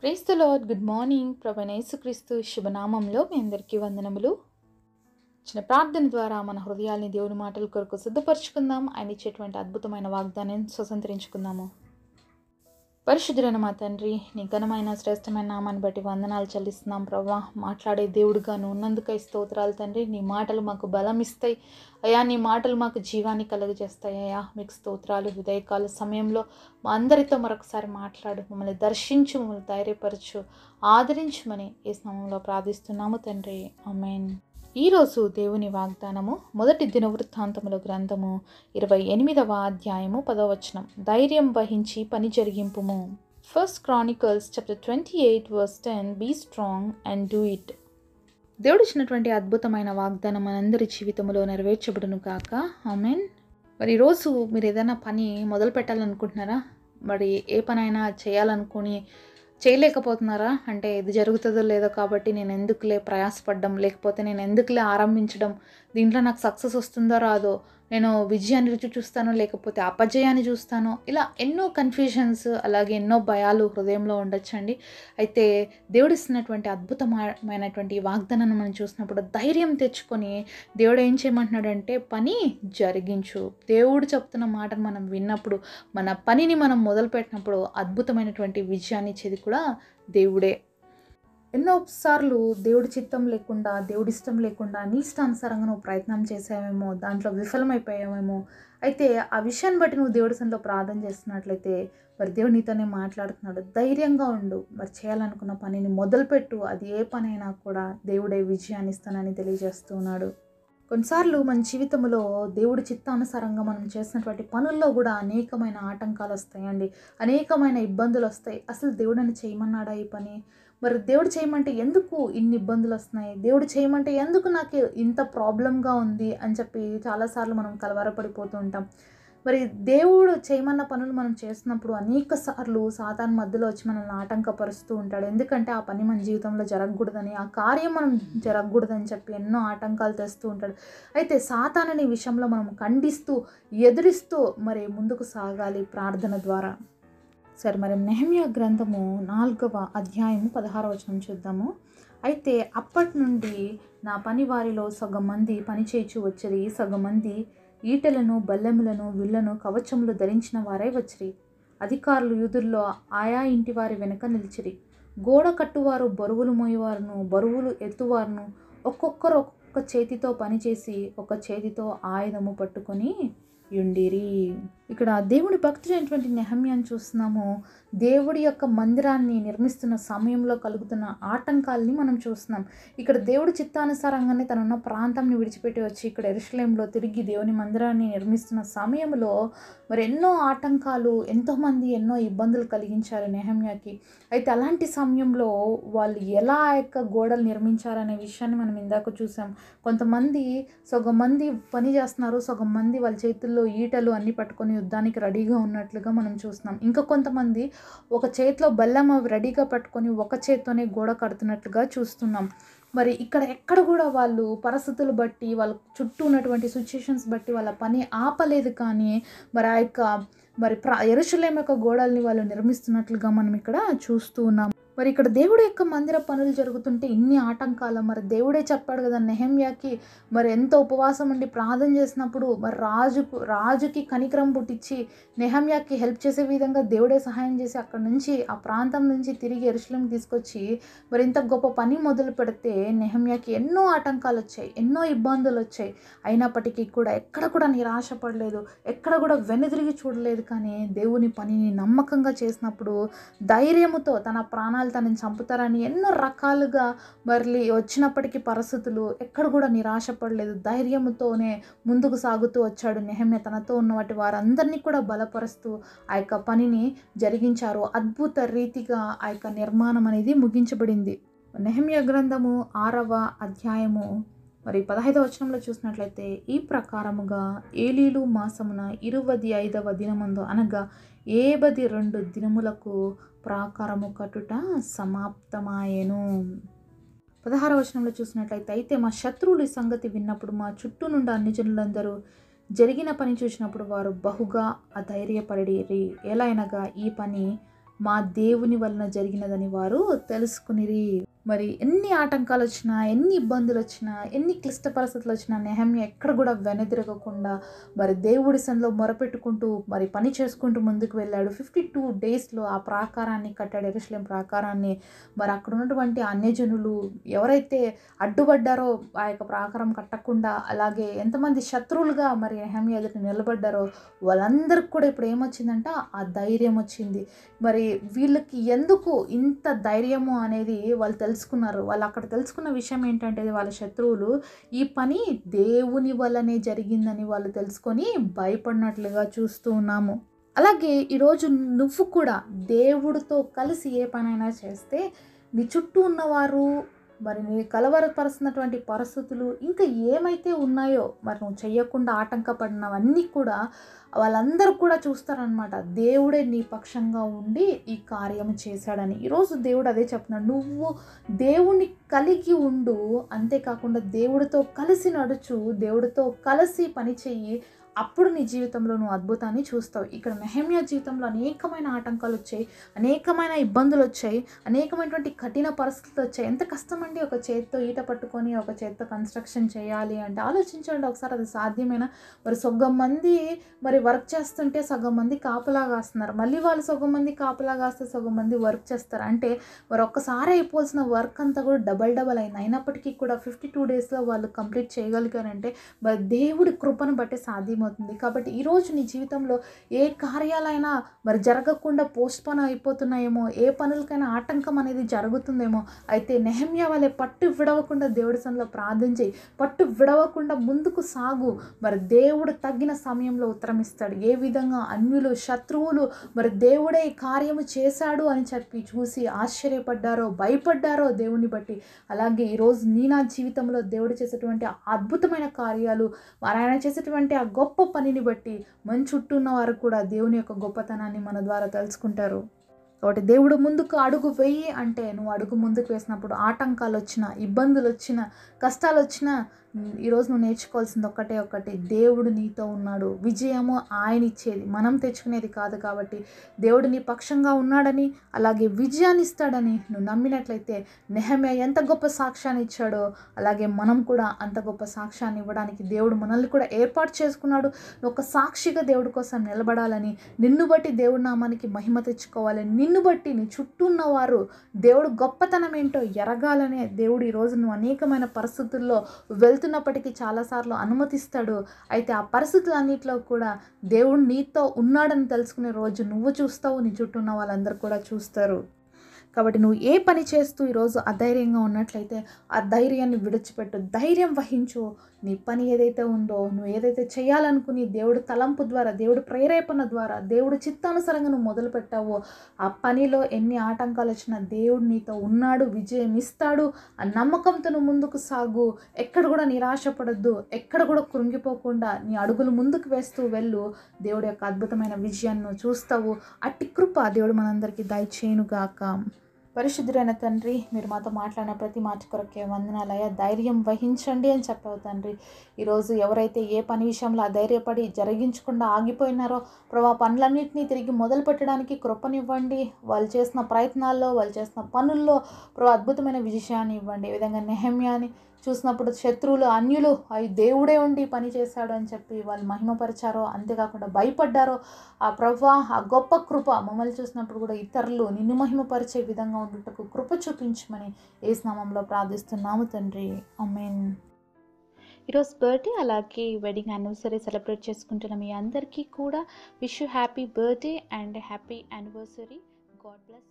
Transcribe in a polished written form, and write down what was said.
Praise the lord. Good morning. ప్రభువైన యేసుక్రీస్తు శుభనామంలో మీ అందరికీ వందనములు. చిన్న ప్రార్థన ద్వారా మన హృదయాల్ని దేవుని మాటల కొరకు సిద్ధపరచుకుందాం. ఆయన ఇచ్చేటువంటి అద్భుతమైన వాగ్దానాన్ని స్వతంత్రించుకుందాము. పరిశుద్ధుడైన మా తండ్రి, నీ ఘనమైన శ్రేష్టమైన నామాన్ని బట్టి వందనాలు చెల్లిస్తున్నాం ప్రభా. మాట్లాడే దేవుడుగాను ఉన్నందుకై స్తోత్రాలు తండ్రి. నీ మాటలు మాకు బలం ఇస్తాయి అయ్యా, నీ మాటలు మాకు జీవాన్ని కలుగజేస్తాయి అయ్యా. మీకు స్తోత్రాలు. ఉదయకాల సమయంలో మా అందరితో మరొకసారి మాట్లాడు, మమ్మల్ని దర్శించు, మమ్మల్ని ధైర్యపరచు, ఆదరించమని ఈ సమయంలో ప్రార్థిస్తున్నాము తండ్రి. ఆమేన్. ఈరోజు దేవుని వాగ్దానము మొదటి దినవృత్తాంతముల గ్రంథము 28వ అధ్యాయము 10వ వచనం. ధైర్యం వహించి పని జరిగింపుము. First chronicles chapter 28 verse 10. Be strong and do it. దేవుడు ఇచ్చినటువంటి అద్భుతమైన వాగ్దానం మనందరి జీవితంలో నెరవేర్చబడును కాక. ఆమేన్. మరి ఈరోజు మీరు ఏదైనా పని మొదలు పెట్టాలనుకుంటున్నారా? మరి ఏ పనైనా చేయాలనుకుని చేయలేకపోతున్నారా? అంటే ఇది జరుగుతుందో లేదో కాబట్టి నేను ఎందుకులే ప్రయాసపడ్డం, లేకపోతే నేను ఎందుకులే ఆరంభించడం, దీంట్లో నాకు సక్సెస్ వస్తుందో రాదో, నేను విజయాన్ని రుచి చూస్తానో లేకపోతే అపజయాన్ని చూస్తానో, ఇలా ఎన్నో కన్ఫ్యూజన్స్, అలాగే ఎన్నో భయాలు హృదయంలో ఉండొచ్చండి. అయితే దేవుడిస్తున్నటువంటి అద్భుతమైనటువంటి వాగ్దానాన్ని మనం చూసినప్పుడు ధైర్యం తెచ్చుకొని దేవుడు ఏం చేయమంటున్నాడంటే పని జరిగించు. దేవుడు చెప్తున్న మాటను మనం విన్నప్పుడు, మన పనిని మనం మొదలుపెట్టినప్పుడు అద్భుతమైనటువంటి విజయాన్ని ఇచ్చేది కూడా దేవుడే. ఎన్నోసార్లు దేవుడి చిత్తం లేకుండా, దేవుడి ఇష్టం లేకుండా నీ ఇష్టానుసారంగా నువ్వు ప్రయత్నం చేసావేమో, దాంట్లో విఫలమైపోయావేమో. అయితే ఆ విషయాన్ని బట్టి నువ్వు దేవుడి సన్నిధిలో ప్రార్థన చేస్తున్నట్లయితే మరి దేవుడు నీతోనే మాట్లాడుతున్నాడు. ధైర్యంగా ఉండు, మరి చేయాలనుకున్న పనిని మొదలుపెట్టు. అది ఏ పనైనా కూడా దేవుడే విజయాన్ని ఇస్తానని తెలియజేస్తున్నాడు. కొన్నిసార్లు మన జీవితంలో దేవుడి చిత్తానుసారంగా మనం చేసినటువంటి పనుల్లో కూడా అనేకమైన ఆటంకాలు వస్తాయండి, అనేకమైన ఇబ్బందులు వస్తాయి. అసలు దేవుడని చేయమన్నాడా ఈ పని? మరి దేవుడు చేయమంటే ఎందుకు ఇన్ని ఇబ్బందులు వస్తున్నాయి? దేవుడు చేయమంటే ఎందుకు నాకు ఇంత ప్రాబ్లంగా ఉంది అని చెప్పి చాలాసార్లు మనం కలవరపడిపోతూ ఉంటాం. మరి దేవుడు చేయమన్న పనులు మనం చేస్తున్నప్పుడు అనేక సార్లు సాతాను మధ్యలో వచ్చి మనల్ని ఆటంకపరుస్తూ ఉంటాడు. ఎందుకంటే ఆ పని మన జీవితంలో జరగకూడదని, ఆ కార్యం మనం జరగకూడదని చెప్పి ఎన్నో ఆటంకాలు తెస్తూ ఉంటాడు. అయితే సాతానుని విషయంలో మనం ఖండిస్తూ, ఎదిరిస్తూ మరి ముందుకు సాగాలి ప్రార్థన ద్వారా. సరే, మరి నెహెమ్యా గ్రంథము 4వ అధ్యాయము 16వ వచనం చూద్దాము. అయితే అప్పటి నుండి నా పని వారిలో సగం మంది పని చేయించు వచ్చిరి, సగం మంది ఈటెలను, బల్లెములను, విల్లను, కవచములు ధరించిన వారై వచ్చిరి. అధికారులు యూదుల్లో ఆయా ఇంటి వారి వెనుక నిలిచిరి. గోడ కట్టువారు, బరువులు మోయేవారును, బరువులు ఎత్తువారును ఒక్కొక్కరు ఒక్కొక్క చేతితో పనిచేసి ఒక చేతితో ఆయుధము పట్టుకొని యుండిరి. ఇక్కడ దేవుడి భక్తుడైనటువంటి నెహమ్యాను చూస్తున్నాము. దేవుడి యొక్క మందిరాన్ని నిర్మిస్తున్న సమయంలో కలుగుతున్న ఆటంకాలని మనం చూస్తున్నాం. ఇక్కడ దేవుడి చిత్తానుసారంగానే తనున్న ప్రాంతాన్ని విడిచిపెట్టి వచ్చి ఇక్కడ యెరూషలేములో తిరిగి దేవుని మందిరాన్ని నిర్మిస్తున్న సమయంలో మరి ఎన్నో ఆటంకాలు, ఎంతోమంది ఎన్నో ఇబ్బందులు కలిగించారు నెహమ్యాకి. అయితే అలాంటి సమయంలో వాళ్ళు ఎలా ఆ యొక్క గోడలు నిర్మించారనే విషయాన్ని మనం ఇందాక చూసాం. కొంతమంది సగం మంది పని చేస్తున్నారు, సగం మంది వాళ్ళ చేతుల్లో ఈటలు అన్నీ పట్టుకొని యుద్ధానికి రెడీగా ఉన్నట్లుగా మనం చూస్తున్నాం. ఇంకా కొంతమంది ఒక చేతిలో బెల్లం అవి రెడీగా పట్టుకొని ఒక చేత్తోనే గోడ కడుతున్నట్లుగా చూస్తున్నాం. మరి ఇక్కడ ఎక్కడ కూడా వాళ్ళు పరిస్థితులు బట్టి, వాళ్ళ చుట్టూ ఉన్నటువంటి సిచ్యుయేషన్స్ బట్టి వాళ్ళ పని ఆపలేదు. కానీ మరి ఆ యొక్క యెరూషలేము యొక్క గోడల్ని వాళ్ళు నిర్మిస్తున్నట్లుగా మనం ఇక్కడ చూస్తూ ఉన్నాం. మరి ఇక్కడ దేవుడి యొక్క మందిర పనులు జరుగుతుంటే ఇన్ని ఆటంకాలు. మరి దేవుడే చెప్పాడు కదా నెహెమ్యాకి, మరి ఎంతో ఉపవాసం ఉండి ప్రార్థన చేసినప్పుడు మరి రాజుకి కనికరం పుట్టించి నెహెమ్యాకి హెల్ప్ చేసే విధంగా దేవుడే సహాయం చేసి అక్కడ నుంచి, ఆ ప్రాంతం నుంచి తిరిగి యెరూషలేముకి తీసుకొచ్చి మరి ఇంత గొప్ప పని మొదలు పెడితే నెహెమ్యాకి ఎన్నో ఆటంకాలు వచ్చాయి, ఎన్నో ఇబ్బందులు వచ్చాయి. అయినప్పటికీ కూడా ఎక్కడ కూడా నిరాశపడలేదు, ఎక్కడ కూడా వెనుదిరిగి చూడలేదు. కానీ దేవుని పనిని నమ్మకంగా చేసినప్పుడు ధైర్యముతో తన ప్రాణాలు తనని చంపుతారని ఎన్నో రకాలుగా మరి వచ్చినప్పటికీ పరిస్థితులు ఎక్కడ కూడా నిరాశపడలేదు. ధైర్యంతోనే ముందుకు సాగుతూ వచ్చాడు నెహెమ్యా. తనతో ఉన్నవాటి వారందరినీ కూడా బలపరుస్తూ ఆ యొక్క పనిని జరిగించారు. అద్భుత రీతిగా ఆ యొక్క నిర్మాణం అనేది ముగించబడింది. నెహెమ్యా గ్రంథము 6వ అధ్యాయము మరి 15వ వచనంలో చూసినట్లయితే, ఈ ప్రకారముగా ఏలీలు మాసమున 25వ దినమందు అనగా 72 దినములకు ప్రాకారము కట్టుట సమాప్తమాయెను. 16వ వచనంలో చూసినట్లయితే, అయితే మా శత్రువులు ఈ సంగతి విన్నప్పుడు మా చుట్టూ నుండి అన్ని జనులందరూ జరిగిన పని చూసినప్పుడు వారు బహుగా అధైర్యపడిరి. ఎలాగనగా ఈ పని మా దేవుని వలన జరిగినదని వారు తెలుసుకునిరి. మరి ఎన్ని ఆటంకాలు వచ్చినా, ఎన్ని ఇబ్బందులు వచ్చినా, ఎన్ని క్లిష్ట పరిస్థితులు వచ్చినా నెహమ్యా ఎక్కడ కూడా వెనుదిరగకుండా మరి దేవుడి సన్నిధిలో మొరపెట్టుకుంటూ మరి పని చేసుకుంటూ ముందుకు వెళ్ళాడు. 52 డేస్లో ఆ ప్రాకారాన్ని కట్టాడు, యెరూషలేం ప్రాకారాన్ని. మరి అక్కడ ఉన్నటువంటి అన్యజనులు ఎవరైతే అడ్డుపడ్డారో ఆ యొక్క ప్రాకారం కట్టకుండా, అలాగే ఎంతమంది శత్రువులుగా మరి నెహమ్యా ఎదుట నిలబడ్డారో వాళ్ళందరికీ కూడా ఇప్పుడు ఏమొచ్చిందంట, ఆ ధైర్యం వచ్చింది. మరి వీళ్ళకి ఎందుకు ఇంత ధైర్యము అనేది వాళ్ళు తెలుసుకున్నారు. వాళ్ళు అక్కడ తెలుసుకున్న విషయం ఏంటంటే, వాళ్ళ శత్రువులు ఈ పని దేవుని వల్లనే జరిగిందని వాళ్ళు తెలుసుకొని భయపడినట్లుగా చూస్తూ ఉన్నాము. అలాగే ఈరోజు నువ్వు కూడా దేవుడితో కలిసి ఏ పనైనా చేస్తే నీ చుట్టూ ఉన్నవారు మరి నీ కలవరపరుస్తున్నటువంటి పరిస్థితులు ఇంకా ఏమైతే ఉన్నాయో మరి నువ్వు చెయ్యకుండా ఆటంకపడినవన్నీ కూడా వాళ్ళందరూ కూడా చూస్తారనమాట. దేవుడే నీ పక్షంగా ఉండి ఈ కార్యం చేశాడని. ఈరోజు దేవుడు అదే చెప్తున్నాడు, నువ్వు దేవుణ్ణి కలిగి ఉండు, అంతేకాకుండా దేవుడితో కలిసి నడుచు, దేవుడితో కలిసి పని చెయ్యి. అప్పుడు నీ జీవితంలో నువ్వు అద్భుతాన్ని చూస్తావు. ఇక్కడ నెహమ్యా జీవితంలో అనేకమైన ఆటంకాలు వచ్చాయి, అనేకమైన ఇబ్బందులు వచ్చాయి, అనేకమైనటువంటి కఠిన పరిస్థితులు వచ్చాయి. ఎంత కష్టమండి ఒక చేతితో ఈట పట్టుకొని ఒక చేతితో కన్స్ట్రక్షన్ చేయాలి అంటే. ఆలోచించండి ఒకసారి, అది సాధ్యమేనా? మరి సగం మంది మరి వర్క్ చేస్తుంటే సగం మంది కాపలా కాస్తున్నారు, మళ్ళీ వాళ్ళు సగం మంది కాపలా కాస్తే సగం మంది వర్క్ చేస్తారు. అంటే మరి ఒక్కసారి అయిపోవాల్సిన వర్క్ అంతా కూడా డబల్ అయింది. అయినప్పటికీ కూడా 52 డేస్లో వాళ్ళు కంప్లీట్ చేయగలిగారంటే మరి దేవుడి కృపను బట్టి సాధ్యమవుతుంది. కాబట్టి ఈరోజు నీ జీవితంలో ఏ కార్యాలైనా మరి జరగకుండా పోస్ట్పోన్ అయిపోతున్నాయేమో, ఏ పనులకైనా ఆటంకం అనేది జరుగుతుందేమో, అయితే నెహమ్యా వాళ్ళే పట్టు విడవకుండా దేవుడి సన్నిధిలో ప్రార్థన చేయి, పట్టు విడవకుండా ముందుకు సాగు. మరి దేవుడు తగిన సమయంలో ఉత్తరం ఇస్తాడు. ఏ విధంగా అన్యులు, శత్రువులు మరి దేవుడే ఈ కార్యము చేశాడు అని చెప్పి చూసి ఆశ్చర్యపడ్డారో, భయపడ్డారో దేవుని బట్టి, అలాగే ఈరోజు నా జీవితంలో దేవుడు చేసేటువంటి అద్భుతమైన కార్యాలు, మరి ఆయన చేసేటువంటి ఆ గొప్ప పనిని బట్టి మన చుట్టూ ఉన్న వారు కూడా దేవుని యొక్క గొప్పతనాన్ని మన ద్వారా తెలుసుకుంటారు. కాబట్టి దేవుడు ముందుకు అడుగు వేయి అంటే, నువ్వు అడుగు ముందుకు వేసినప్పుడు ఆటంకాలు వచ్చినా, ఇబ్బందులు వచ్చినా, కష్టాలు వచ్చినా ఈరోజు నువ్వు నేర్చుకోవాల్సింది ఒకటి, దేవుడు నీతో ఉన్నాడు. విజయము ఆయన ఇచ్చేది, మనం తెచ్చుకునేది కాదు. కాబట్టి దేవుడు నీ పక్షంగా ఉన్నాడని, అలాగే విజయాన్ని ఇస్తాడని నువ్వు నమ్మినట్లయితే నెహమ్యా ఎంత గొప్ప సాక్ష్యాన్ని ఇచ్చాడో అలాగే మనం కూడా అంత గొప్ప సాక్ష్యాన్ని ఇవ్వడానికి దేవుడు మనల్ని కూడా ఏర్పాటు చేసుకున్నాడు. నువ్వు ఒక సాక్షిగా దేవుడి కోసం నిలబడాలని, నిన్ను బట్టి దేవుడి నామానికి మహిమ తెచ్చుకోవాలని, నిన్ను బట్టి నీ చుట్టూ ఉన్నవారు దేవుడు గొప్పతనం ఏంటో ఎరగాలనే దేవుడు ఈరోజు నువ్వు అనేకమైన పరిస్థితుల్లో వెళ్తున్నప్పటికీ చాలాసార్లు అనుమతిస్తాడు. అయితే ఆ పరిస్థితులన్నింటిలో కూడా దేవుడు నీతో ఉన్నాడని తెలుసుకునే రోజు నువ్వు చూస్తావు, నీ చుట్టూ ఉన్న వాళ్ళందరూ కూడా చూస్తారు. కాబట్టి నువ్వు ఏ పని చేస్తూ ఈరోజు అధైర్యంగా ఉన్నట్లయితే ఆ ధైర్యాన్ని విడిచిపెట్టు, ధైర్యం వహించు. నీ పని ఏదైతే ఉందో, నువ్వు ఏదైతే చేయాలనుకుని దేవుడు తలంపు ద్వారా, దేవుడు ప్రేరేపణ ద్వారా, దేవుడు చిత్తానుసారంగా నువ్వు మొదలు పెట్టావో ఆ పనిలో ఎన్ని ఆటంకాలు వచ్చినా దేవుడు నీతో ఉన్నాడు, విజయం ఇస్తాడు. ఆ నమ్మకంతో నువ్వు ముందుకు సాగు. ఎక్కడ కూడా నిరాశపడద్దు, ఎక్కడ కూడా కృంగిపోకుండా నీ అడుగులు ముందుకు వేస్తూ వెళ్ళు. దేవుడి యొక్క అద్భుతమైన విజయాన్ని నువ్వు చూస్తావు. అట్టి కృప దేవుడు మనందరికీ దయచేయునుగాక. పరిశుద్ధుడైన తండ్రి, మీరు మాతో మాట్లాడిన ప్రతి మాట కొరకే వందనాలయ్యా. ధైర్యం వహించండి అని చెప్పావు తండ్రి. ఈరోజు ఎవరైతే ఏ పని విషయంలో ధైర్యపడి జరిగించకుండా ఆగిపోయినారో ప్రభా, పనులన్నింటినీ తిరిగి మొదలు పెట్టడానికి కృపనివ్వండి. వాళ్ళు చేసిన ప్రయత్నాల్లో, వాళ్ళు చేసిన పనుల్లో ప్రభా అద్భుతమైన విజయాన్ని ఇవ్వండి. ఈ విధంగా నెహమ్యాని చూసినప్పుడు శత్రువులు, అన్యులు అవి దేవుడే ఉండి పని చేశాడు అని చెప్పి వాళ్ళు మహిమపరిచారో, అంతేకాకుండా భయపడ్డారో, ఆ ప్రభా ఆ గొప్ప కృప మమ్మల్ని చూసినప్పుడు కూడా ఇతరులు నిన్ను మహిమపరిచే విధంగా ఉండుటకు కృప చూపించమని యేసు నామములో ప్రార్థిస్తున్నాము తండ్రి, ఆమేన్. ఈరోజు బర్త్డే అలాగే వెడ్డింగ్ యానివర్సరీ సెలబ్రేట్ చేసుకుంటున్న మీ అందరికీ కూడా wish you happy birthday and happy anniversary. God bless.